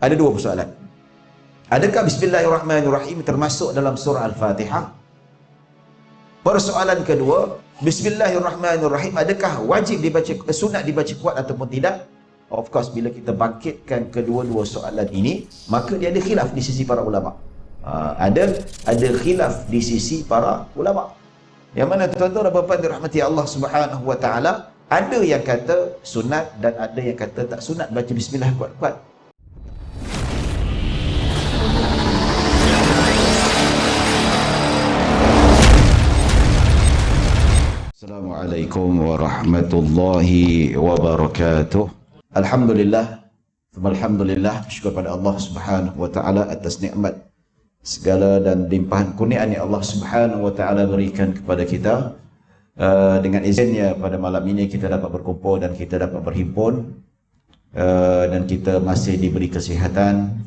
Ada dua persoalan. Adakah Bismillahirrahmanirrahim termasuk dalam surah Al-Fatihah? Persoalan kedua, Bismillahirrahmanirrahim adakah wajib dibaca, sunat dibaca kuat ataupun tidak? Of course, bila kita bangkitkan kedua-dua soalan ini, maka dia ada khilaf di sisi para ulama. Ada khilaf di sisi para ulama. Yang mana tuan-tuan dan puan-puan dirahmati Allah Subhanahu wa taala, ada yang kata sunat dan ada yang kata tak sunat baca bismillah kuat-kuat. Assalamualaikum warahmatullahi wabarakatuh. Alhamdulillah, alhamdulillah, syukur pada Allah Subhanahu wa taala atas nikmat segala dan limpahan kurniaan yang Allah Subhanahu wa taala berikan kepada kita. Dengan izinnya pada malam ini kita dapat berkumpul dan kita dapat berhimpun, dan kita masih diberi kesihatan.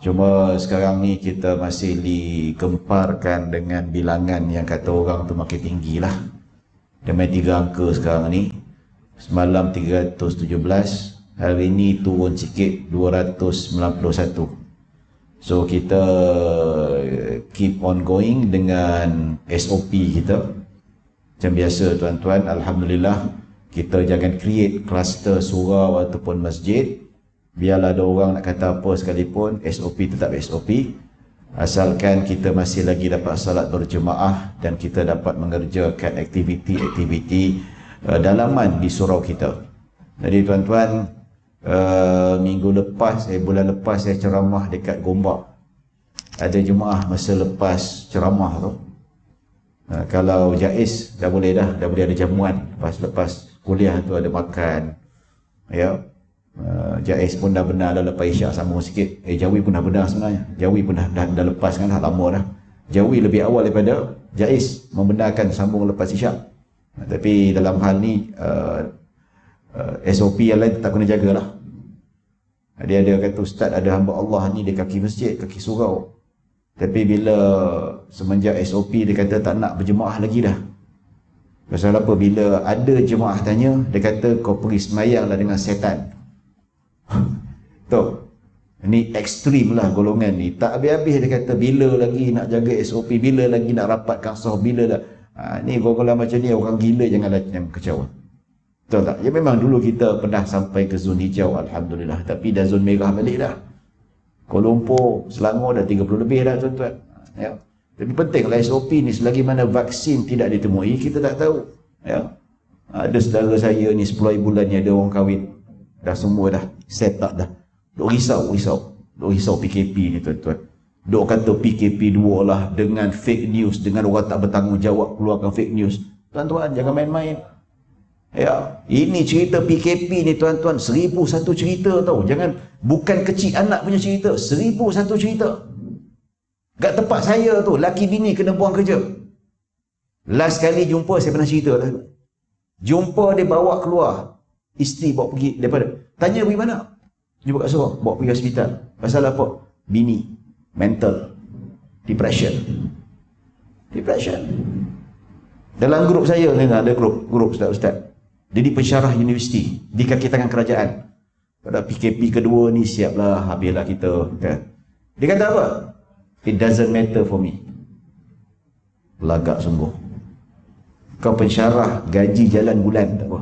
Cuma sekarang ni kita masih digemparkan dengan bilangan yang kata orang tu makin tinggi lah. Dia main 3 angka sekarang ni. Semalam 317, hari ni turun sikit 291. So kita keep on going dengan SOP kita. Macam biasa tuan-tuan, alhamdulillah kita jangan create kluster surau ataupun masjid. Biarlah ada orang nak kata apa sekalipun, SOP tetap SOP. Asalkan kita masih lagi dapat salat berjemaah dan kita dapat mengerjakan aktiviti-aktiviti dalaman di surau kita. Jadi tuan-tuan, minggu lepas, bulan lepas saya ceramah dekat Gombak. Ada jemaah masa lepas ceramah tu. Kalau Jaiz dah boleh ada jamuan. Lepas kuliah tu ada makan. Ya. Jaiz pun dah benar dah lepas Isyak sambung sikit. Jawi pun dah benar sebenarnya. Jawi pun dah lepas kan, dah lama dah. Jawi lebih awal daripada Jaiz membenarkan sambung lepas Isyak. Tapi dalam hal ni SOP yang lain tetap kena jagalah. Dia ada kata ustaz ada hamba Allah ni di kaki masjid, kaki surau. Tapi bila semenjak SOP dia kata tak nak berjemaah lagi dah. Pasal apa? Bila ada jemaah tanya, dia kata kau pergi semayanglah dengan setan. Tuh, ni ekstrim lah golongan ni. Tak habis-habis dia kata bila lagi nak jaga SOP, bila lagi nak rapatkan sah, bila dah. Ni golongan macam ni orang gila janganlah yang kecewa. Betul tak? Ya memang dulu kita pernah sampai ke zon hijau alhamdulillah, tapi dah zon merah balik dah. Kuala Lumpur, Selangor dah 30 lebih dah tuan-tuan. Ya. Tapi pentinglah SOP ni, selagi mana vaksin tidak ditemui kita tak tahu. Ya. Ada saudara saya ni 10 bulan ni ada orang kahwin. Dah semua dah set up dah. Duk risau PKP ni tuan-tuan. Duk kata PKP 2 lah dengan fake news, dengan orang tak bertanggungjawab keluarkan fake news. Tuan-tuan jangan main-main. Ya, ini cerita PKP ni tuan-tuan 1001 cerita tau. Jangan, bukan kecil anak punya cerita, 1001 cerita. Kat tempat saya tu laki bini kena buang kerja. Last kali jumpa saya pernah cerita lah. Jumpa dia bawa keluar, isteri bawa pergi daripada, tanya pergi mana? Jumpa kat Sabah, bawa pergi hospital. Pasal apa? Bini mental depression. Dalam grup saya ni ada grup ustaz-ustaz. Jadi pensyarah universiti di kaki tangan kerajaan. Pada PKP kedua ni siaplah, habislah kita kan. Dia kata apa? It doesn't matter for me. Lagak sungguh. Kau pensyarah gaji jalan bulan tak apa.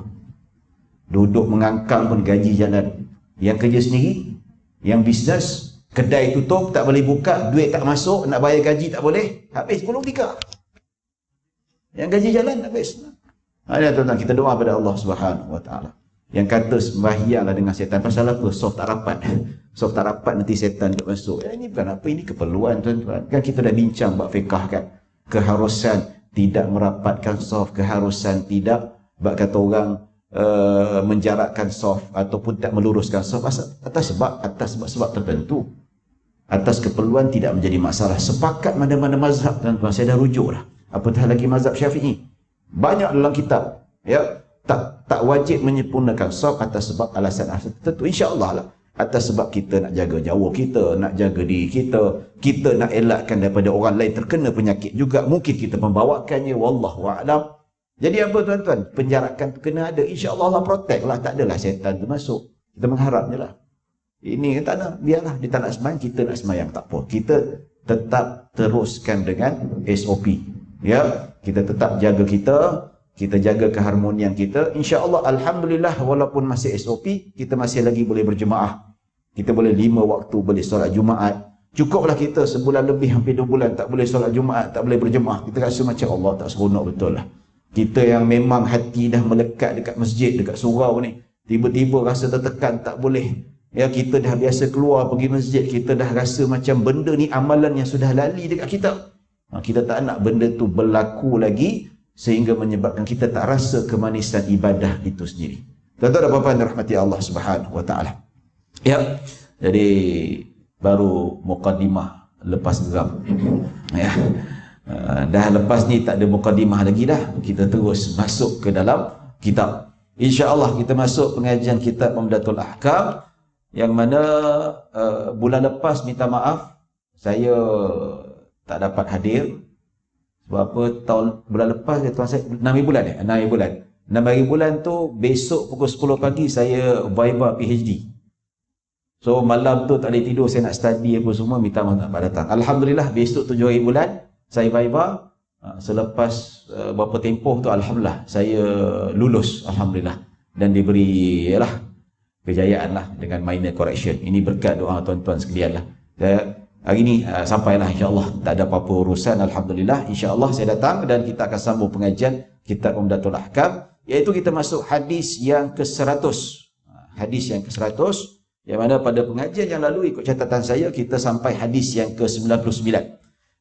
Duduk mengangkang pun gaji jalan. Yang kerja sendiri, yang bisnes, kedai tutup, tak boleh buka, duit tak masuk, nak bayar gaji tak boleh, habis gulung tikar. Yang gaji jalan habis. Ada tuan-tuan, kita doa pada Allah Subhanahu wa taala. Yang kata sembahyanglah dengan setan. Pasal apa? Soft tak rapat. Soft tak rapat nanti setan tak masuk. Ini bukan apa, ini keperluan tuan-tuan. Kan kita dah bincang bab fiqh kan. Keharusan tidak merapatkan soft, keharusan tidak bab kata orang menjarakkan soft ataupun tak meluruskan soft atas sebab tertentu. Atas keperluan tidak menjadi masalah. Sepakat mana-mana mazhab tuan-tuan. Saya dah rujuk dah. Apatah lagi mazhab Syafi'i. Banyak dalam kitab, ya, tak wajib menyempurnakan soft atas sebab alasan tertentu, insya-Allah lah. Atas sebab kita nak jaga nyawa kita, nak jaga diri kita, kita nak elakkan daripada orang lain terkena penyakit juga, mungkin kita membawakannya, wallahu a'lam. Jadi apa tuan-tuan? Penjarakan tu kena ada, insya-Allah Allah protect lah, tak adalah setan tu masuk. Kita mengharap je lah. Ini tak nak, biarlah dia tak nak sembahyang, kita nak sembahyang, tak apa. Kita tetap teruskan dengan SOP. Ya, kita tetap jaga kita jaga keharmonian kita. Insya-Allah, alhamdulillah, walaupun masih SOP, kita masih lagi boleh berjemaah. Kita boleh 5 waktu boleh solat Jumaat. Cukuplah kita sebulan lebih, hampir 2 bulan tak boleh solat Jumaat, tak boleh berjemaah. Kita rasa macam Allah tak seronok betul lah. Kita yang memang hati dah melekat dekat masjid, dekat surau ni, tiba-tiba rasa tertekan, tak boleh. Ya, kita dah biasa keluar pergi masjid, kita dah rasa macam benda ni amalan yang sudah lali dekat kita. Kita tak nak benda tu berlaku lagi sehingga menyebabkan kita tak rasa kemanisan ibadah itu sendiri. Tuan-tuan dan puan-puan dirahmati Allah Subhanahu wa taala. Ya. Jadi baru mukadimah lepas geram. Ya. Dah lepas ni tak ada mukadimah lagi dah. Kita terus masuk ke dalam kitab. Insya-Allah kita masuk pengajian kitab Umdatul Ahkam, yang mana bulan lepas minta maaf saya tak dapat hadir. Sebab apa, bulan lepas tuan saya 6 bulan 6 bulan. 6 bulan tu besok pukul 10 pagi saya viva PhD. So malam tu tak boleh tidur, saya nak study apa semua, minta maaf tak dapat datang. Alhamdulillah besok 7 hari bulan saya viva. Selepas berapa tempoh tu alhamdulillah saya lulus, alhamdulillah, dan diberi kejayaan lah dengan minor correction. Ini berkat doa tuan-tuan sekalian lah. Hari ni sampailah, insya-Allah tak ada apa-apa urusan, alhamdulillah. Insya-Allah saya datang dan kita akan sambung pengajian kitab Umdatul Ahkam, iaitu kita masuk hadis yang ke-100. Hadis yang ke-100, yang mana pada pengajian yang lalu ikut catatan saya kita sampai hadis yang ke-99.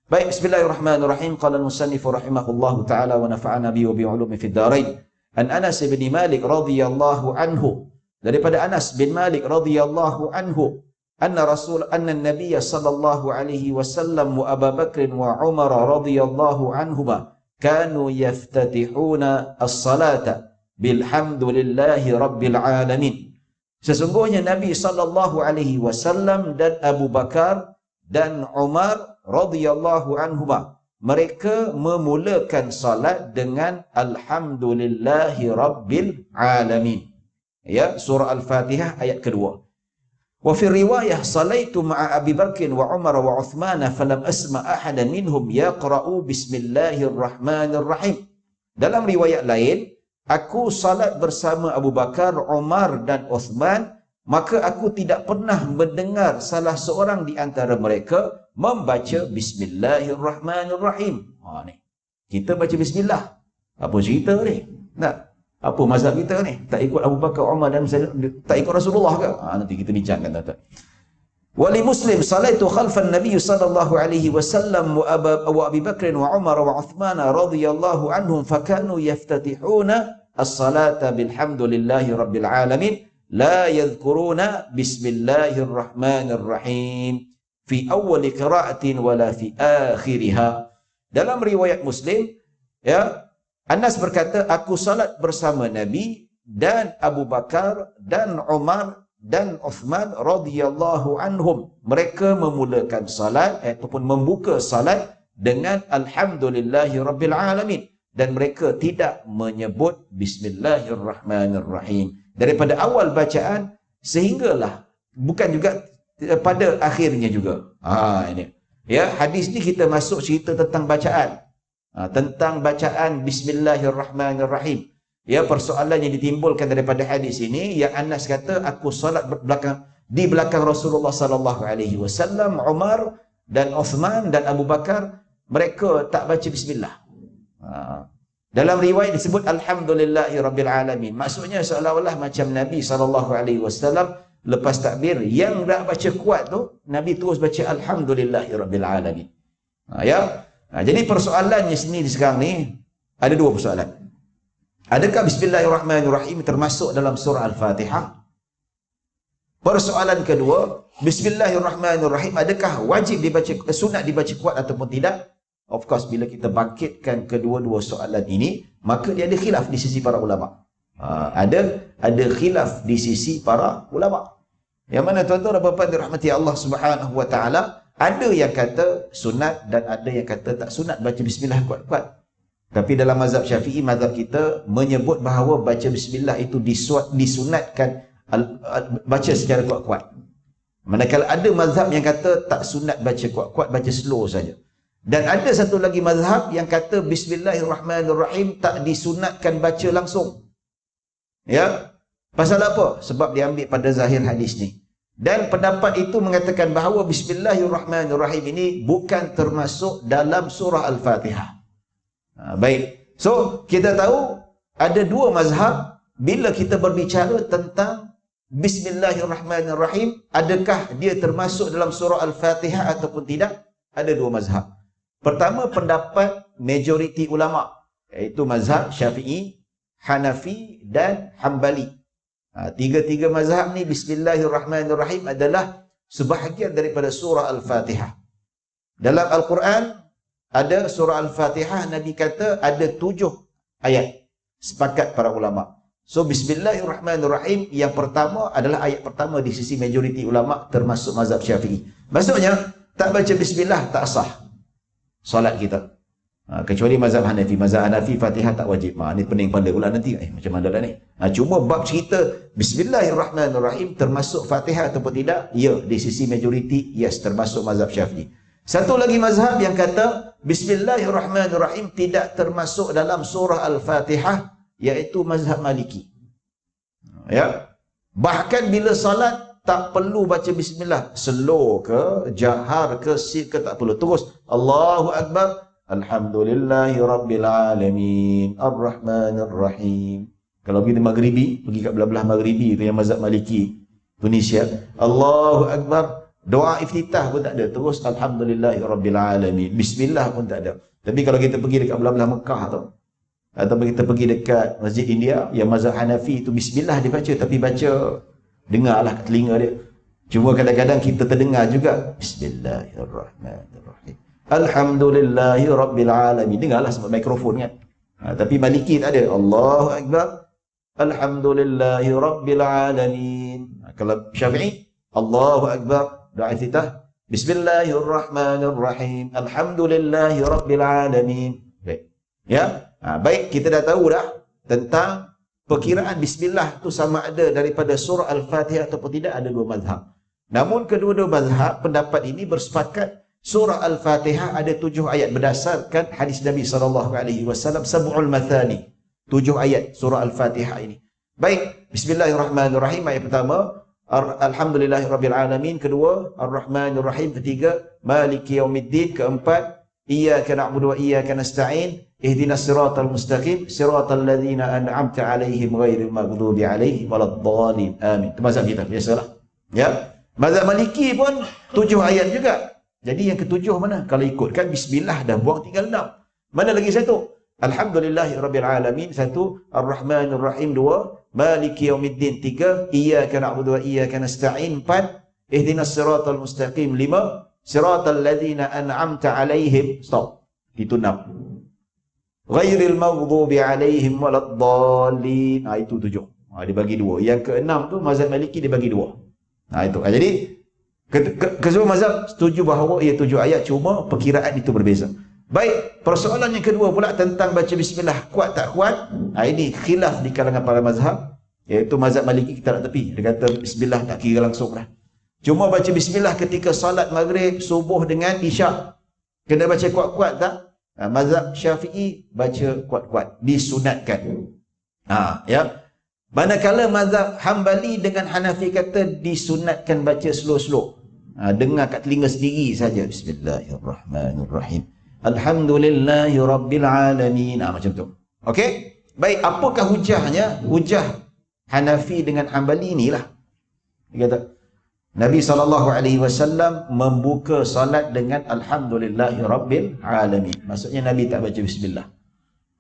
Baik, bismillahirrahmanirrahim. Qala al-musannif rahimahullahu taala wa nafa'ana bi wa bi ulumi fid dharain. An Anas bin Malik radhiyallahu anhu, daripada Anas bin Malik radhiyallahu anhu, anna Nabiy sallallahu alaihi wasallam wa Abu Bakr wa Umar radhiyallahu anhuma kanu yaftatihuna as-salata bilhamdulillahi rabbil alamin. Sesungguhnya Nabi sallallahu alaihi wasallam dan Abu Bakar dan Umar radhiyallahu anhuma, mereka memulakan salat dengan alhamdulillahi rabbil alamin. Ya, surah Al-Fatihah ayat kedua. Wa fi riwayah salaitu ma'a Abi Bakr wa Umar wa Uthman falam asma ahadan minhum yaqra'u bismillahirrahmanirrahim. Dalam riwayat lain, aku salat bersama Abu Bakar, Umar dan Uthman, maka aku tidak pernah mendengar salah seorang di antara mereka membaca bismillahirrahmanirrahim. Ni. Kita baca bismillah. Apa cerita ni? Nak apa mazhab kita ni? Tak ikut Abu Bakar, Umar dan tak ikut Rasulullah ke? Nanti kita bincangkan tuan-tuan. Wali Muslim salaitu khalfan Nabi sallallahu alaihi wasallam wa Abi Bakr wa Umar wa Uthman radhiyallahu anhum fakanu yaftatihuna as-salata bilhamdulillahi rabbil alamin la yadhkuruna bismillahirrahmanirrahim fi awal qira'atin wala fi akhiriha. Dalam riwayat Muslim, ya, Anas berkata, aku salat bersama Nabi dan Abu Bakar dan Umar dan Uthman radhiyallahu anhum. Mereka memulakan salat ataupun membuka salat dengan alhamdulillahi rabbil alamin, dan mereka tidak menyebut bismillahirrahmanirrahim daripada awal bacaan sehinggalah, bukan juga pada akhirnya juga. Ini. Ya, hadis ni kita masuk cerita tentang bacaan. Tentang bacaan bismillahirrahmanirrahim. Ya, persoalan yang ditimbulkan daripada hadis ini, yang Anas kata, aku salat di belakang Rasulullah sallallahu alaihi wasallam, Umar dan Uthman dan Abu Bakar, mereka tak baca bismillah. Dalam riwayat disebut alhamdulillahi rabbil alamin. Maksudnya seolah-olah macam Nabi sallallahu alaihi wasallam lepas takbir yang dah baca kuat tu, Nabi terus baca alhamdulillahi rabbil alamin. Jadi persoalannya sendiri sekarang ni ada dua persoalan. Adakah bismillahirrahmanirrahim termasuk dalam surah Al-Fatihah? Persoalan kedua, bismillahirrahmanirrahim adakah wajib dibaca, sunat dibaca kuat ataupun tidak? Of course, bila kita bangkitkan kedua-dua soalan ini, maka dia ada khilaf di sisi para ulama. Ada khilaf di sisi para ulama. Yang mana tuan-tuan dan puan-puan dirahmati Allah Subhanahu wa taala, ada yang kata sunat dan ada yang kata tak sunat baca bismillah kuat-kuat. Tapi dalam mazhab Syafi'i, mazhab kita menyebut bahawa baca bismillah itu disunatkan baca secara kuat-kuat. Manakala ada mazhab yang kata tak sunat baca kuat-kuat, baca slow saja. Dan ada satu lagi mazhab yang kata Bismillahirrahmanirrahim tak disunatkan baca langsung. Ya. Pasal apa? Sebab diambil pada zahir hadis ni. Dan pendapat itu mengatakan bahawa Bismillahirrahmanirrahim ini bukan termasuk dalam surah Al-Fatihah. Baik. So, kita tahu ada dua mazhab bila kita berbicara tentang Bismillahirrahmanirrahim, adakah dia termasuk dalam surah Al-Fatihah ataupun tidak? Ada dua mazhab. Pertama, pendapat majoriti ulama, iaitu mazhab Syafi'i, Hanafi dan Hambali. Tiga-tiga mazhab ni Bismillahirrahmanirrahim adalah sebahagian daripada surah Al-Fatihah. Dalam Al-Quran ada surah Al-Fatihah, Nabi kata ada 7 ayat. Sepakat para ulama. So Bismillahirrahmanirrahim yang pertama adalah ayat pertama di sisi majoriti ulama termasuk mazhab Syafi'i. Maksudnya tak baca bismillah tak sah solat kita. Kecuali mazhab Hanafi. Mazhab Hanafi Fatihah tak wajib. Ni pening pada pula nanti. Macam mana dah ni? Cuma bab cerita Bismillahirrahmanirrahim termasuk Fatihah ataupun tidak? Ya, di sisi majoriti yes, termasuk mazhab Syafi'i. Satu lagi mazhab yang kata Bismillahirrahmanirrahim tidak termasuk dalam surah Al-Fatihah, iaitu mazhab Maliki. Ya. Bahkan bila salat tak perlu baca bismillah, slow ke, jahar ke, sir ke, tak perlu. Terus Allahu Akbar, Alhamdulillahi Rabbil Alamin, Ar-Rahmanir-Rahim. Kalau pergi di Maghribi, pergi kat belah-belah Maghribi tu yang mazhab Maliki, Tunisia, Allahu Akbar, doa iftitah pun tak ada. Terus Alhamdulillahi Rabbil Alamin, bismillah pun tak ada. Tapi kalau kita pergi dekat belah-belah Mekah tu, atau kita pergi dekat Masjid India yang mazhab Hanafi itu bismillah dibaca, tapi baca dengarlah ke telinga dia. Cuma kadang-kadang kita terdengar juga Bismillahirrahmanirrahim, Alhamdulillahi Rabbil Alamin. Dengarlah sebab mikrofon kan. Tapi Maliki tak ada. Allahu Akbar, Alhamdulillahi Rabbil Alamin. Kalau Syafi'i, Allahu Akbar, doa iftitah, Bismillahirrahmanirrahim, Alhamdulillahi Rabbil Alamin. Baik. Ya. Baik, kita dah tahu dah tentang perkiraan bismillah tu sama ada daripada surah Al-Fatihah ataupun tidak. Ada dua mazhab. Namun kedua-dua mazhab pendapat ini bersepakat surah Al-Fatihah ada 7 ayat berdasarkan hadis Nabi SAW, sab'ul mathani, 7 ayat surah Al-Fatihah ini. Baik, Bismillahirrahmanirrahim ayat pertama, Alhamdulillahirabbil alamin, kedua Ar-Rahmanir-Rahim, ketiga Maliki Yaumiddin, keempat Iyyaka na'budu wa iyyaka nasta'in, ihdinas siratal mustaqim, siratal ladzina an'amta 'alaihim ghairil maghdubi 'alaihim waladdallin. Amin. Itu mazhab kita biasalah. Ya. Mazhab Maliki pun 7 ayat juga. Jadi yang ketujuh mana? Kalau ikutkan bismillah dah buang tinggal 6. Mana lagi satu? Alhamdulillahirabbil alamin 1, Ar-Rahmanir Rahim 2, Maliki Yaumiddin 3, Iyyaka na'budu wa iyyaka nasta'in 4, ihdinas siratal mustaqim 5, siratal ladzina an'amta 'alaihim, stop. Itu 6. Ghairil maghdubi 'alaihim waladdallin. Itu 7. Dibagi 2. Yang ke-6 tu mazhab Maliki dibagi 2. Itu. Jadi kesemua mazhab setuju bahawa ia 7 ayat, cuma perkiraan itu berbeza. Baik, persoalan yang kedua pula tentang baca bismillah kuat tak kuat. Ini khilaf di kalangan para mazhab, iaitu mazhab Maliki kita nak tepi. Dia kata bismillah tak kira langsung dah. Cuma baca bismillah ketika salat maghrib, subuh dengan isyak, kena baca kuat-kuat tak? Mazhab Syafi'i baca kuat-kuat, disunatkan. Ya. Manakala mazhab Hambali dengan Hanafi kata disunatkan baca slow-slow. Dengar kat telinga sendiri saja. Bismillahirrahmanirrahim, Alhamdulillahi Rabbil Alamin. Macam tu. Okey? Baik, apakah hujahnya? Hujah Hanafi dengan Hambali inilah. Dia kata Nabi SAW membuka salat dengan Alhamdulillahi Rabbil Alamin. Maksudnya Nabi tak baca bismillah.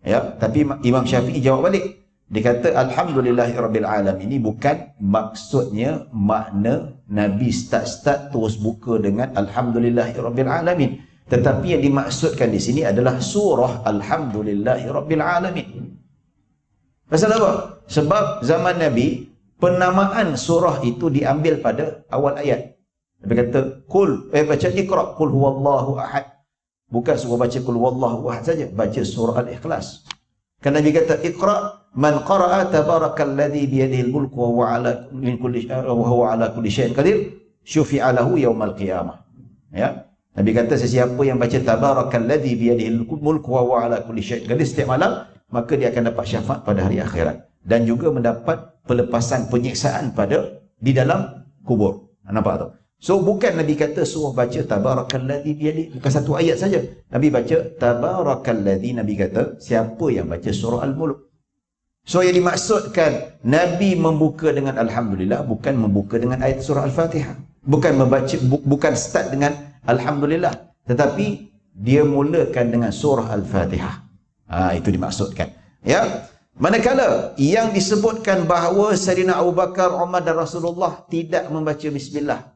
Ya, tapi Imam Syafi'i jawab balik. Dia kata Alhamdulillahi Rabbil Alamin ini bukan maksudnya makna Nabi start terus buka dengan Alhamdulillahi Rabbil Alamin. Tetapi yang dimaksudkan di sini adalah surah Alhamdulillahi Rabbil Alamin. Pasal apa? Sebab zaman Nabi penamaan surah itu diambil pada awal ayat. Nabi kata baca Iqra, qul huwallahu ahad. Bukan suruh baca qul huwallahu ahad saja, baca surah Al-Ikhlas. Kan Nabi kata Iqra man qara'a tabarakalladzi biyadihi al-mulku wa huwa ala kulli syai'in qadir. syufi'a lahu yaumal qiyamah. Ya. Nabi kata sesiapa yang baca tabarakalladzi biyadihil mulku wa huwa ala kulli syai'in qadir setiap malam, maka dia akan dapat syafaat pada hari akhirat dan juga mendapat pelepasan penyiksaan pada di dalam kubur. Nampak tak? So bukan Nabi kata suruh baca tabarakalladzi biyadih, bukan satu ayat saja. Nabi baca tabarakalladzi, Nabi kata siapa yang baca surah Al-Mulk. So yang dimaksudkan Nabi membuka dengan alhamdulillah, bukan membuka dengan ayat surah Al-Fatihah. Bukan membaca bukan start dengan alhamdulillah, tetapi dia mulakan dengan surah Al-Fatihah. Itu dimaksudkan. Ya. Manakala yang disebutkan bahawa Sayyidina Abu Bakar, Umar dan Rasulullah tidak membaca bismillah,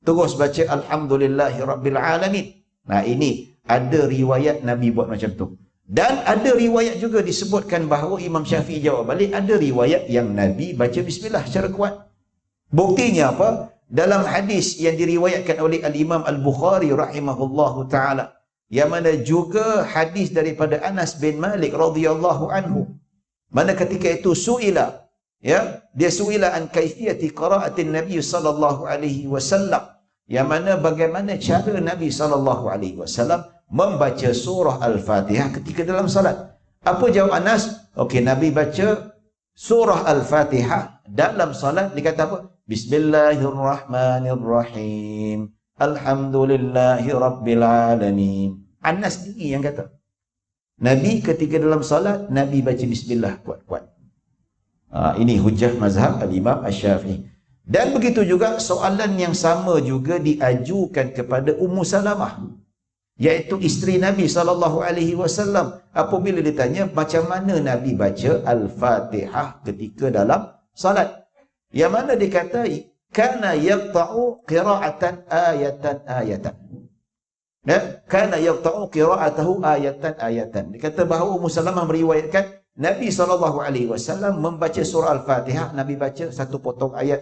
terus baca alhamdulillahi rabbil alamin. Nah, ini ada riwayat Nabi buat macam tu. Dan ada riwayat juga disebutkan bahawa Imam Syafi'i jawab balik, ada riwayat yang Nabi baca bismillah secara kuat. Buktinya apa? Dalam hadis yang diriwayatkan oleh Al-Imam Al-Bukhari rahimahullahu ta'ala, yang mana juga hadis daripada Anas bin Malik radhiyallahu anhu, mana ketika itu suila, ya, dia suila an kaifiyati qiraatin Nabi sallallahu alaihi wasallam, yang mana bagaimana cara Nabi sallallahu alaihi wasallam membaca surah Al-Fatihah ketika dalam salat. Apa jawab Anas? Okey, Nabi baca surah Al-Fatihah dalam salat, dia kata apa? Bismillahirrahmanirrahim. Alhamdulillahi rabbil alamin. Anas sendiri yang kata. Nabi ketika dalam salat, Nabi baca bismillah kuat-kuat. Ini hujah mazhab Al-Imam Asy-Syafi'i. Dan begitu juga soalan yang sama juga diajukan kepada Ummu Salamah, iaitu isteri Nabi SAW, apabila ditanya macam mana Nabi baca Al-Fatihah ketika dalam salat. Yang mana dikata kana yaqta'u qira'atan ayatan. Ya, kana yaqta'u qira'atahu ayatan. Dikata bahawa Ummu Salamah meriwayatkan Nabi SAW membaca surah Al-Fatihah, Nabi baca satu potong ayat.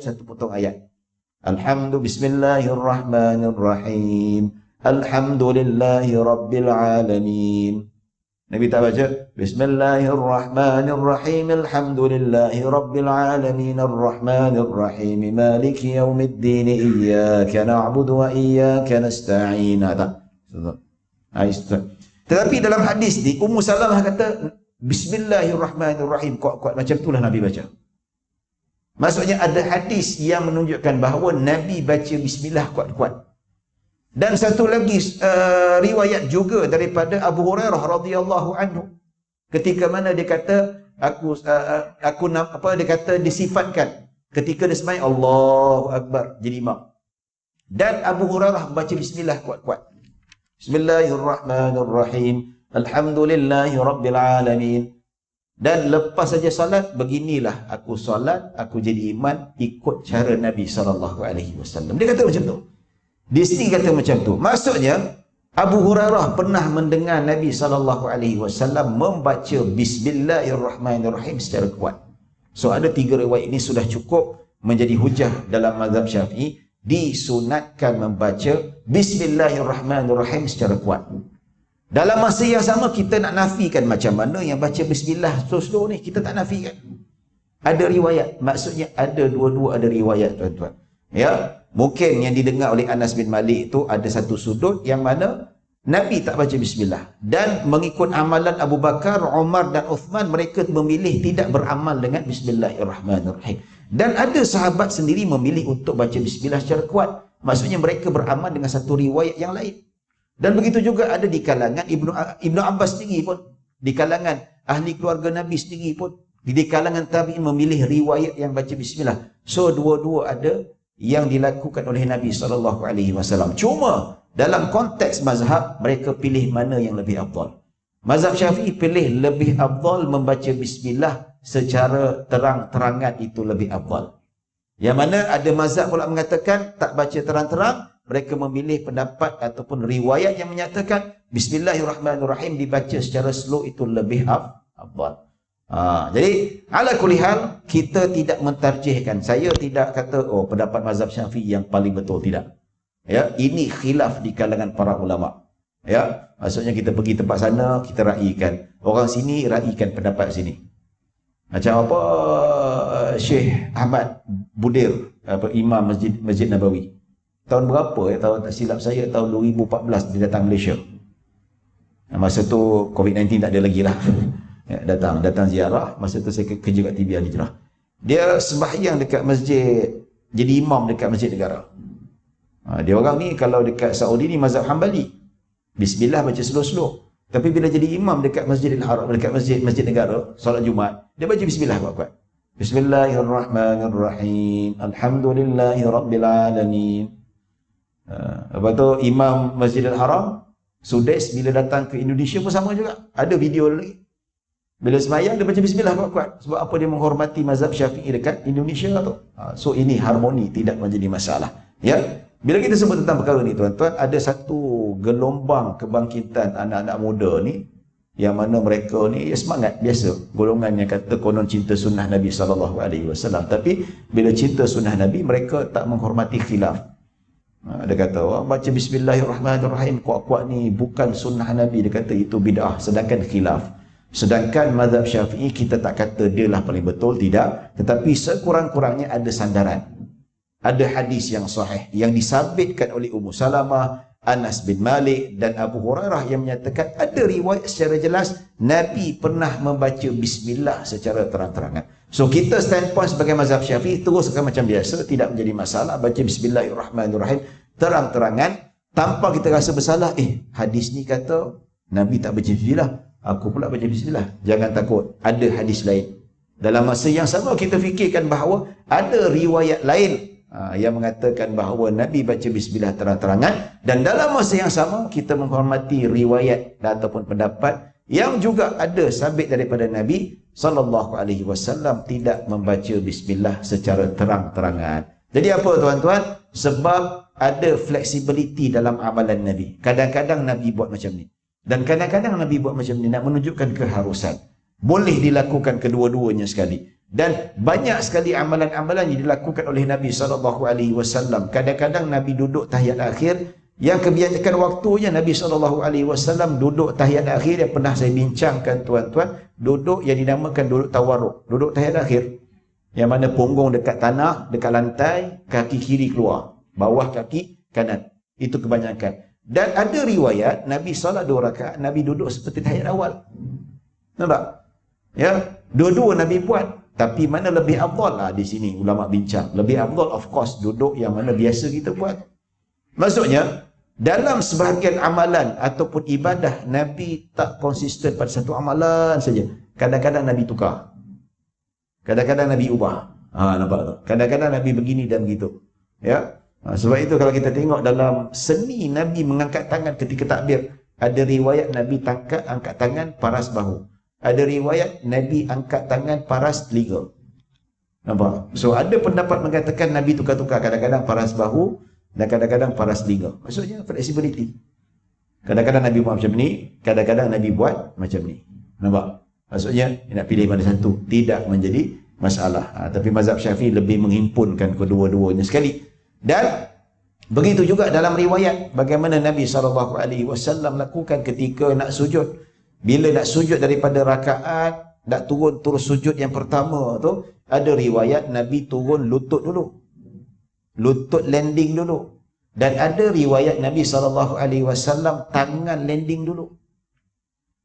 Bismillahirrahmanirrahim. Alhamdulillahi rabbil alamin. Nabi tak baca Bismillahirrahmanirrahim. Alhamdulillahi rabbil alamin. Arrahmanirrahim. Maliki yaumiddin. Iyyaka na'budu wa iyyaka nasta'in. Tetapi dalam hadis ni Ummu Salamah kata Bismillahirrahmanirrahim kuat-kuat, macam itulah Nabi baca. Maksudnya ada hadis yang menunjukkan bahawa Nabi baca bismillah kuat-kuat. Dan satu lagi riwayat juga daripada Abu Hurairah radhiyallahu anhu, ketika mana dia kata dia kata disifatkan ketika dia sembahyang Allahu Akbar jadi imam. Dan Abu Hurairah baca bismillah kuat-kuat. Bismillahirrahmanirrahim. Alhamdulillahi rabbil alamin. Dan lepas saja salat, beginilah aku salat, aku jadi imam ikut cara Nabi SAW. Dia kata macam tu. Di sini kata macam tu. Maksudnya Abu Hurairah pernah mendengar Nabi SAW membaca Bismillahirrahmanirrahim secara kuat. So ada 3 riwayat ini sudah cukup menjadi hujah dalam mazhab Syafi'i, disunatkan membaca Bismillahirrahmanirrahim secara kuat. Dalam masa yang sama kita nak nafikan macam mana yang baca bismillah slow-slow ni, kita tak nafikan. Ada riwayat, maksudnya ada dua-dua ada riwayat tuan-tuan. Ya, mungkin yang didengar oleh Anas bin Malik itu ada satu sudut yang mana Nabi tak baca bismillah, dan mengikut amalan Abu Bakar, Umar dan Uthman, mereka memilih tidak beramal dengan Bismillahirrahmanirrahim. Dan ada sahabat sendiri memilih untuk baca bismillah secara kuat. Maksudnya mereka beramal dengan satu riwayat yang lain. Dan begitu juga ada di kalangan Ibnu Abbas sendiri pun, di kalangan ahli keluarga Nabi sendiri pun, di kalangan tabi'in memilih riwayat yang baca bismillah. So dua-dua ada yang dilakukan oleh Nabi SAW. Cuma dalam konteks mazhab, mereka pilih mana yang lebih afdal. Mazhab Syafi'i pilih lebih afdal membaca bismillah secara terang-terangan, itu lebih afdal. Yang mana ada mazhab pula mengatakan tak baca terang-terang, mereka memilih pendapat ataupun riwayat yang menyatakan Bismillahirrahmanirrahim dibaca secara slow, itu lebih afdal. Jadi ala kulli hal, kita tidak mentarjihkan. Saya tidak kata pendapat mazhab Syafi'i yang paling betul, tidak. Ya, ini khilaf di kalangan para ulama. Ya, maksudnya kita pergi tempat sana, kita raikan. Orang sini raikan pendapat sini. Macam apa Syekh Ahmad Budir, Imam Masjid Nabawi. tahun berapa ya, tahun tak silap saya tahun 2014 dia datang Malaysia. Masa tu COVID-19 tak ada lagi lah. Ya, datang ziarah. Masa tu saya kerja kat TV Al Hijrah. Dia sembahyang dekat masjid, jadi imam dekat masjid negara. Dia orang ni kalau dekat Saudi ni mazhab Hambali, bismillah baca slow-slow. Tapi bila jadi imam dekat Masjidil Haram, dekat masjid negara, solat Jumaat, dia baca bismillah kuat-kuat. Bismillahirrahmanirrahim. Alhamdulillahirabbil alamin. Lepas tu imam Masjidil Haram, Sudais bila datang ke Indonesia pun sama juga. Ada video lagi. Bila sembahyang dia baca bismillah kuat-kuat. Sebab apa? Dia menghormati mazhab Syafi'i dekat Indonesia tu. So ini harmoni, tidak menjadi masalah. Ya. Bila kita sebut tentang perkara ni tuan-tuan, ada satu gelombang kebangkitan anak-anak muda ni yang mana mereka ni ya semangat biasa, golongan yang kata konon cinta sunnah Nabi SAW. Tapi bila cinta sunnah Nabi, mereka tak menghormati khilaf. Dia kata, baca bismillahirrahmanirrahim kuat-kuat ni bukan sunnah Nabi. Dia kata itu bid'ah, sedangkan khilaf. Sedangkan mazhab Syafi'i kita tak kata dia lah paling betul, tidak. Tetapi sekurang-kurangnya ada sandaran. Ada hadis yang sahih yang disabitkan oleh Ummu Salamah, Anas bin Malik dan Abu Hurairah yang menyatakan ada riwayat secara jelas Nabi pernah membaca bismillah secara terang-terangan. So kita standpoint sebagai mazhab Syafi'i teruskan macam biasa, tidak menjadi masalah baca bismillahirrahmanirrahim terang-terangan tanpa kita rasa bersalah. Hadis ni kata Nabi tak baca bismillah, aku pula baca bismillah. Jangan takut, ada hadis lain. Dalam masa yang sama kita fikirkan bahawa ada riwayat lain yang mengatakan bahawa Nabi baca bismillah terang-terangan, dan dalam masa yang sama kita menghormati riwayat ataupun pendapat yang juga ada sabit daripada Nabi SAW tidak membaca bismillah secara terang-terangan. Jadi apa tuan-tuan? Sebab ada flexibility dalam amalan Nabi. Kadang-kadang Nabi buat macam ni dan kadang-kadang Nabi buat macam ni, nak menunjukkan keharusan. Boleh dilakukan kedua-duanya sekali. Dan banyak sekali amalan-amalan yang dilakukan oleh Nabi SAW. Kadang-kadang Nabi duduk tahiyat akhir, yang kebiasaan waktunya Nabi SAW duduk tahiyat akhir yang pernah saya bincangkan tuan-tuan, duduk yang dinamakan duduk tawarruk, duduk tahiyat akhir, yang mana punggung dekat tanah, dekat lantai, kaki kiri keluar, bawah kaki kanan. Itu kebanyakan. Dan ada riwayat Nabi solat 2 rakaat, Nabi duduk seperti tahiyat awal. Nampak? Ya, dua-dua Nabi buat. Tapi mana lebih afdal lah di sini ulama bincang. Lebih afdal of course duduk yang mana biasa kita buat. Maksudnya dalam sebahagian amalan ataupun ibadah Nabi tak konsisten pada satu amalan saja. Kadang-kadang Nabi tukar. Kadang-kadang Nabi ubah. Nampak tak? Kadang-kadang Nabi begini dan begitu. Ya. Sebab itu kalau kita tengok dalam seni Nabi mengangkat tangan ketika takbir, ada riwayat Nabi angkat tangan paras bahu. Ada riwayat Nabi angkat tangan paras telinga. Nampak? So ada pendapat mengatakan Nabi tukar-tukar, kadang-kadang paras bahu dan kadang-kadang paras telinga. Maksudnya flexibility. Kadang-kadang Nabi buat macam ni, kadang-kadang Nabi buat macam ni. Nampak? Maksudnya nak pilih mana satu tidak menjadi masalah. Tapi mazhab Syafi'i lebih menghimpunkan kedua-duanya sekali. Dan begitu juga dalam riwayat bagaimana Nabi SAW lakukan ketika nak sujud. Bila nak sujud daripada rakaat, nak turun terus sujud yang pertama tu, ada riwayat Nabi turun lutut dulu. Lutut landing dulu. Dan ada riwayat Nabi SAW tangan landing dulu.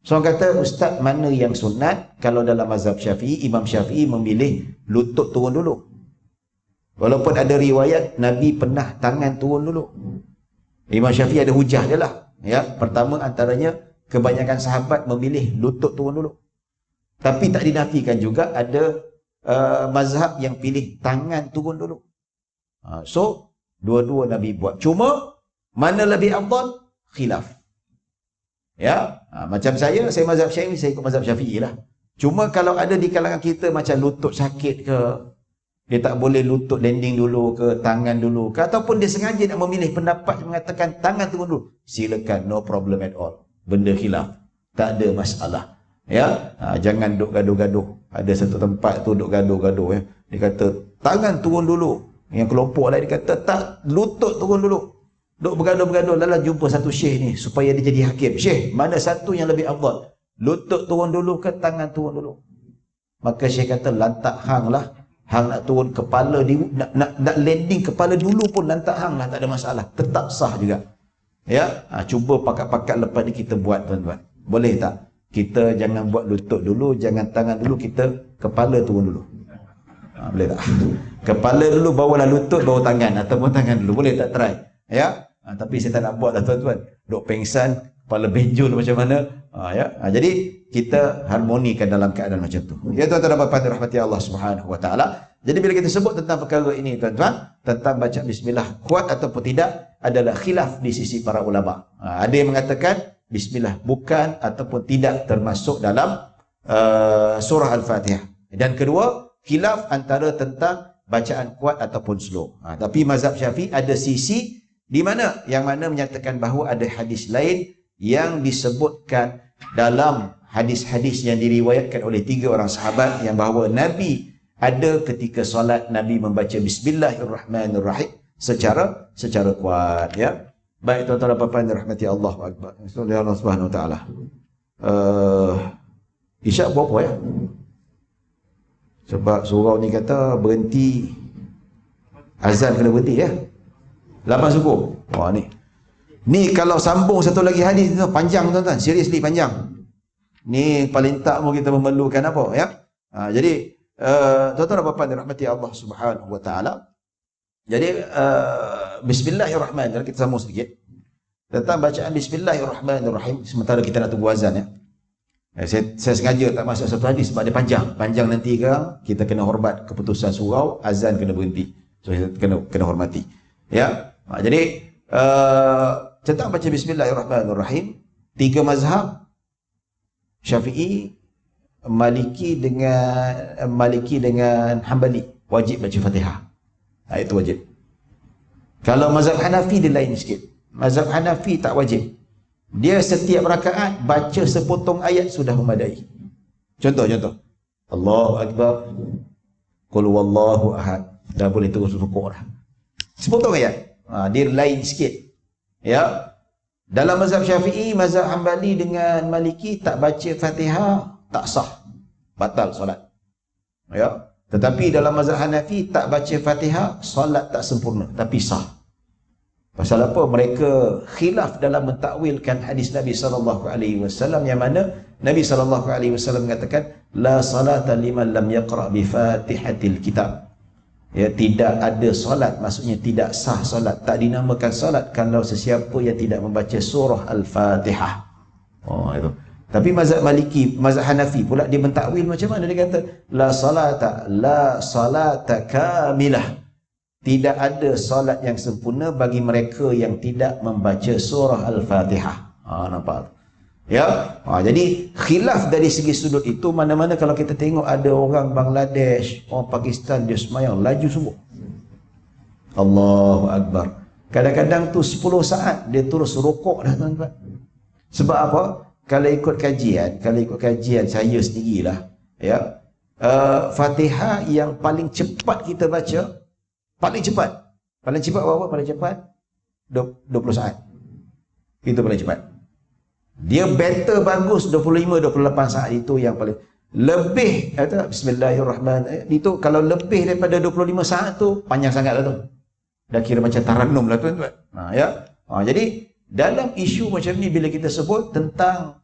So orang kata, ustaz mana yang sunat? Kalau dalam mazhab Syafi'i, Imam Syafi'i memilih lutut turun dulu. Walaupun ada riwayat Nabi pernah tangan turun dulu. Imam Syafi'i ada hujah dia lah. Ya, pertama antaranya kebanyakan sahabat memilih lutut turun dulu. Tapi tak dinafikan juga ada mazhab yang pilih tangan turun dulu. So, dua-dua Nabi buat. Cuma, mana lebih afdal? Khilaf. Ya, macam saya mazhab Syafi'i, saya ikut mazhab Syafi'i lah. Cuma kalau ada di kalangan kita macam lutut sakit ke, dia tak boleh lutut landing dulu ke, tangan dulu ke, ataupun dia sengaja nak memilih pendapat yang mengatakan tangan turun dulu, silakan, no problem at all. Benda khilaf, tak ada masalah. Ya, jangan duk gaduh-gaduh. Ada satu tempat tu duk gaduh-gaduh ya. Dia kata tangan turun dulu. Yang kelompok lain dia kata tak, lutut turun dulu. Duk bergaduh-bergaduh, lalu jumpa satu syekh ni supaya dia jadi hakim. Syekh, mana satu yang lebih afdal? Lutut turun dulu ke tangan turun dulu? Maka syekh kata lantak hang lah. Hang nak turun kepala nak landing kepala dulu pun lantak hang lah, tak ada masalah, tetap sah juga. Ya, cuba pakat-pakat lepas ni kita buat tuan-tuan. Boleh tak? Kita jangan buat lutut dulu, jangan tangan dulu, kita kepala turun dulu. Boleh tak? Kepala dulu, bawalah lutut, bawa tangan, ataupun tangan dulu. Boleh tak try? Ya. Tapi saya tak nak buat lah tuan-tuan. Duk pengsan, kepala benjol macam mana. Jadi kita harmonikan dalam keadaan macam tu. Ya tuan-tuan dan puan-puan dirahmati Allah Subhanahu wa taala. Jadi bila kita sebut tentang perkara ini tuan-tuan, tentang baca bismillah kuat ataupun tidak adalah khilaf di sisi para ulama. Ada yang mengatakan bismillah bukan ataupun tidak termasuk dalam surah Al-Fatihah. Dan kedua, khilaf antara tentang bacaan kuat ataupun slow. Tapi mazhab Syafi'i ada sisi di mana yang mana menyatakan bahawa ada hadis lain yang disebutkan dalam hadis-hadis yang diriwayatkan oleh 3 orang sahabat yang bahawa Nabi ada ketika solat Nabi membaca Bismillahirrahmanirrahim secara kuat, ya. Baik tuan-tuan dan puan-puan dirahmati Allah Akbar. Allah Subhanahu wa taala. Isyak berapa ya? Sebab surau ni kata berhenti, azan kena berhenti ya. 8 suku. Wah ni. Ni kalau sambung satu lagi hadis tu panjang tuan-tuan, seriously panjang. Ni paling tak mau kita memerlukan apa ya. Jadi tuan-tuan dan puan-puan dirahmati Allah Subhanahu wa taala. Jadi bismillahirrahmanirrahim, kita sambung sedikit tentang bacaan bismillahirrahmanirrahim sementara kita nak tunggu azan ya. Saya sengaja tak masuk satu hadis sebab dia panjang nanti kita kena hormat keputusan surau, azan kena berhenti. So kita kena hormati. Ya. Jadi tentang baca bismillahirrahmanirrahim, 3 mazhab Syafi'i, Maliki dengan Hambali wajib baca Fatihah. Itu wajib. Kalau mazhab Hanafi dia lain sikit. Mazhab Hanafi tak wajib. Dia setiap rakaat baca sepotong ayat sudah memadai. Contoh. Allahu Akbar. Qul huwallahu ahad. Dah boleh terus rukuk dah. Sepotong ayat. Dia lain sikit. Ya. Dalam mazhab Syafi'i, mazhab Hambali dengan Maliki tak baca Fatihah tak sah. Batal solat. Ya. Tetapi dalam mazhab Hanafi tak baca Fatihah solat tak sempurna tapi sah. Pasal apa? Mereka khilaf dalam mentakwilkan hadis Nabi SAW yang mana Nabi SAW mengatakan la salata liman lam yaqra bi Fatihatil kitab. Ya, tidak ada solat, maksudnya tidak sah solat, tak dinamakan solat kalau sesiapa yang tidak membaca surah Al-Fatihah. Itu. Tapi mazhab Maliki, mazhab Hanafi pula dia mentakwil macam mana? Dia kata la salata kamilah. Tidak ada solat yang sempurna bagi mereka yang tidak membaca surah Al-Fatihah. Nampak? Ya. Jadi khilaf dari segi sudut itu, mana-mana kalau kita tengok ada orang Bangladesh, orang Pakistan, dia semayang laju sungguh. Allahu Akbar. Kadang-kadang tu 10 saat dia terus rukuk dah tuan-tuan. Sebab apa? Kalau ikut kajian saya sendirilah, ya. Fatihah yang paling cepat kita baca, paling cepat berapa? Paling cepat 20 saat. Itu paling cepat. Dia better bagus 25-28 saat, itu yang paling. Lebih kata bismillahirrahmanirrahim itu kalau lebih daripada 25 saat tu panjang sangat lah tu. Dah kira macam tarannum lah tuan-tuan. Ya. Jadi dalam isu macam ni bila kita sebut tentang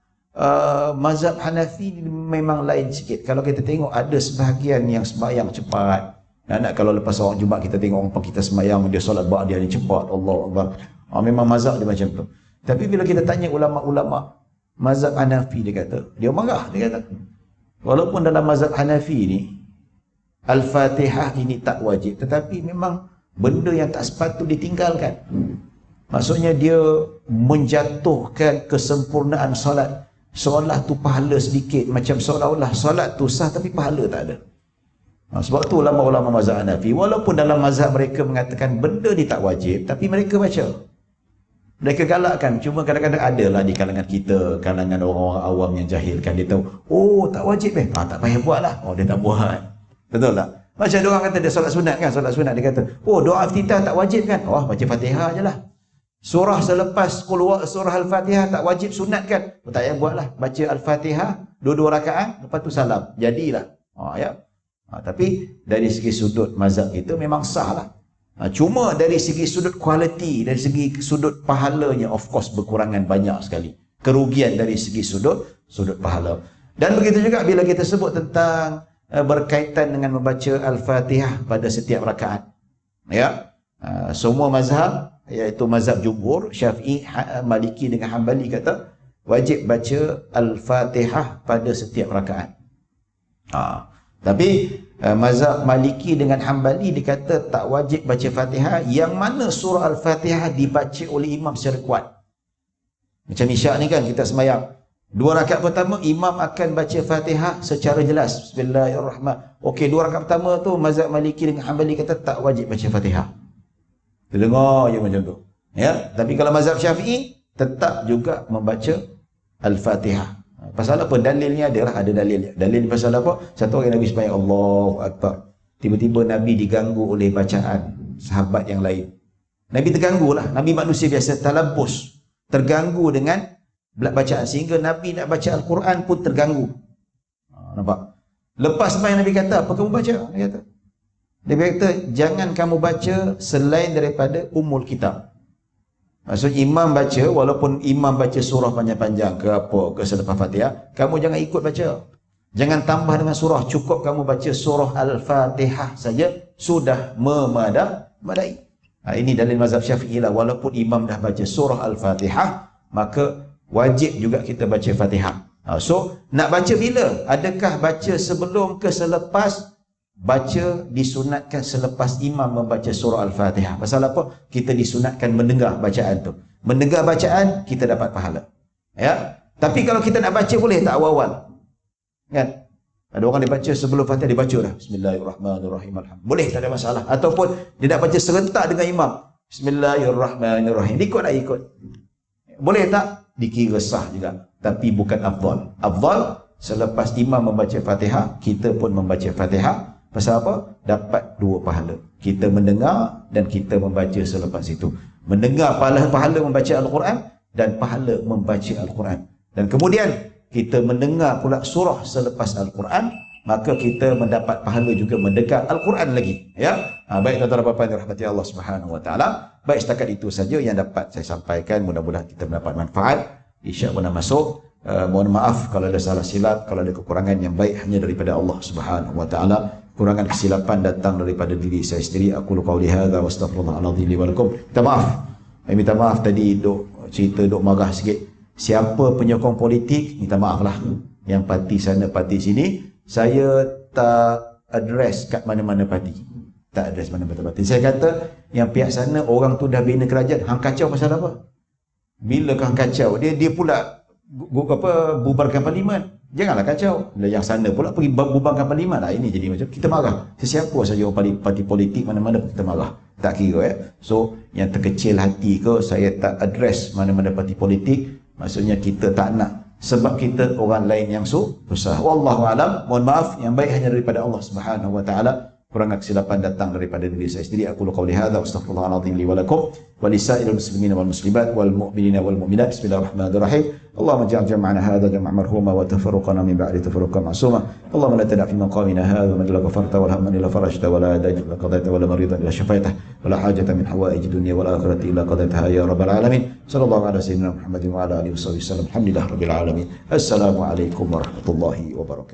mazhab Hanafi memang lain sikit. Kalau kita tengok ada sebahagian yang sembahyang cepat. Kalau lepas orang Jumaat kita tengok orang kita sembahyang, dia solat ba'diyah ni cepat. Allahu Akbar. Memang mazhab dia macam tu. Tapi bila kita tanya ulama-ulama mazhab Hanafi, dia kata, dia marah, dia kata walaupun dalam mazhab Hanafi ni Al-Fatihah ini tak wajib, tetapi memang benda yang tak sepatut ditinggalkan. Maksudnya dia menjatuhkan kesempurnaan solat, seolah tu pahala sedikit, macam seolah-olah solat tu sah tapi pahala tak ada. Sebab tu ulama-ulama mazhab Hanafi, walaupun dalam mazhab mereka mengatakan benda ni tak wajib, tapi mereka baca. Mereka galakkan. Cuma kadang-kadang adalah di kalangan kita, kalangan orang-orang awam yang jahil kan, dia tahu, oh tak wajib tak payah buat lah. Dia tak buat. Betul tak? Macam dia orang kata dia solat sunat kan, solat sunat dia kata, oh doa iftitah tak wajib kan, baca Fatihah je lah. Surah selepas surah Al-Fatihah tak wajib, sunat kan, tak payah buat lah. Baca Al-Fatihah 2 rakaat, lepas tu salam, jadilah. Ya. Tapi dari segi sudut mazhab kita memang sah lah. Cuma dari segi sudut kualiti, dari segi sudut pahalanya, of course berkurangan banyak sekali. Kerugian dari segi sudut pahala. Dan begitu juga bila kita sebut tentang berkaitan dengan membaca Al-Fatihah pada setiap rakaat. Ya, semua mazhab, iaitu mazhab jumhur, Syafi'i, Maliki dengan Hanbali kata wajib baca Al-Fatihah pada setiap rakaat. Tapi mazhab Maliki dengan Hanbali dikata tak wajib baca Fatihah yang mana surah Al-Fatihah dibaca oleh imam secara kuat. Macam Isyak ni kan kita sembahyang 2 rakaat pertama imam akan baca Fatihah secara jelas. Bismillahirrahmanirrahim. Okey, 2 rakaat pertama tu mazhab Maliki dengan Hanbali kata tak wajib baca Fatihah. Kita dengar je macam tu. Ya, tapi kalau mazhab Syafi'i tetap juga membaca Al-Fatihah. Pasal apa? Dalilnya adalah ada dalilnya. Dalil pasal apa? Satu orang Nabi sembahyang Allahu Akbar. Tiba-tiba Nabi diganggu oleh bacaan sahabat yang lain. Nabi terganggu lah. Nabi manusia biasa, talabbus. Terganggu dengan bacaan. Sehingga Nabi nak baca Al-Quran pun terganggu. Nampak? Lepas sembahyang Nabi kata, apa kamu baca? Nabi kata, jangan kamu baca selain daripada Ummul Kitab. Maksudnya imam baca, walaupun imam baca surah panjang-panjang ke apa, ke selepas Fatihah, kamu jangan ikut baca. Jangan tambah dengan surah, cukup kamu baca surah Al-Fatihah saja, sudah memadai. Ini dalil mazhab Syafi'i lah, walaupun imam dah baca surah Al-Fatihah, maka wajib juga kita baca Fatihah. So, nak baca bila? Adakah baca sebelum ke selepas? Baca disunatkan selepas imam membaca surah Al-Fatihah. Pasal apa? Kita disunatkan mendengar bacaan tu. Mendengar bacaan, kita dapat pahala. Ya. Tapi kalau kita nak baca boleh tak awal-awal? Kan? Ada orang dia baca sebelum Fatihah, dia baca dah. Bismillahirrahmanirrahim. Boleh, tak ada masalah. Ataupun dia nak baca serentak dengan imam. Bismillahirrahmanirrahim. Ikut tak ikut? Boleh tak? Dikira sah juga. Tapi bukan afdal. Afdal, selepas imam membaca Fatihah, kita pun membaca Fatihah. Pasal apa? Dapat 2 pahala. Kita mendengar dan kita membaca selepas itu. Mendengar pahala membaca Al-Quran dan pahala membaca Al-Quran. Dan kemudian kita mendengar pula surah selepas Al-Quran, maka kita mendapat pahala juga mendengar Al-Quran lagi. Ya. Baik tuan-tuan dan puan-puan yang dirahmati Allah Subhanahu Wa Taala. Baik, setakat itu saja yang dapat saya sampaikan. Mudah-mudahan kita mendapat manfaat. Insya-Allah masuk. Mohon maaf kalau ada salah silap, kalau ada kekurangan, yang baik hanya daripada Allah Subhanahu Wa Taala. Kurangan kesilapan datang daripada diri saya sendiri. Aku qauli hadza wa astaghfirullahaladzim li wa lakum. Minta maaf. Saya minta maaf tadi cerita marah sikit. Siapa penyokong politik, minta maaf lah. Yang parti sana, parti sini, saya tak address kat mana-mana parti. Tak address mana-mana parti. Saya kata yang pihak sana orang tu dah bina kerajaan, hang kacau pasal apa? Bila kang kacau, dia pula bubarkan parlimen. Janganlah kacau. Yang sana pula pergi bubarkan parlimen. Ini jadi macam kita marah. Sesiapa saja parti politik mana-mana kita marah. Tak kira ya. So, yang terkecil hati ke, saya tak address mana-mana parti politik. Maksudnya kita tak nak. Sebab kita orang lain yang susah. Wallahu alam. Mohon maaf, yang baik hanya daripada Allah Subhanahu Wa Taala. Kurangan kesilapan datang daripada diri saya sendiri. Aku qauli hadza wa astaghfirullahaladzim li wa lakum wa lisairil muslimina wal muslimat wal mu'minina wal mu'minat. Bismillahirrahmanirrahim. Allahumma ij'al jam'ana hadza jam'an marhuma wa tafarruqana min ba'di tafarruqan ma'suma. Allahumma la tada' fi maqamina hadza man la ghafarta wa la hamman illa farajta wa la dajil la qadaita wa la maridan illa shafaita wa la hajata min hawaij dunya wal akhirati illa qadaitaha ya rabbal alamin. Sallallahu ala sayyidina Muhammadin wa ala alihi wasallam. Alhamdulillah rabbil alamin. Assalamu alaikum warahmatullahi wabarakatuh.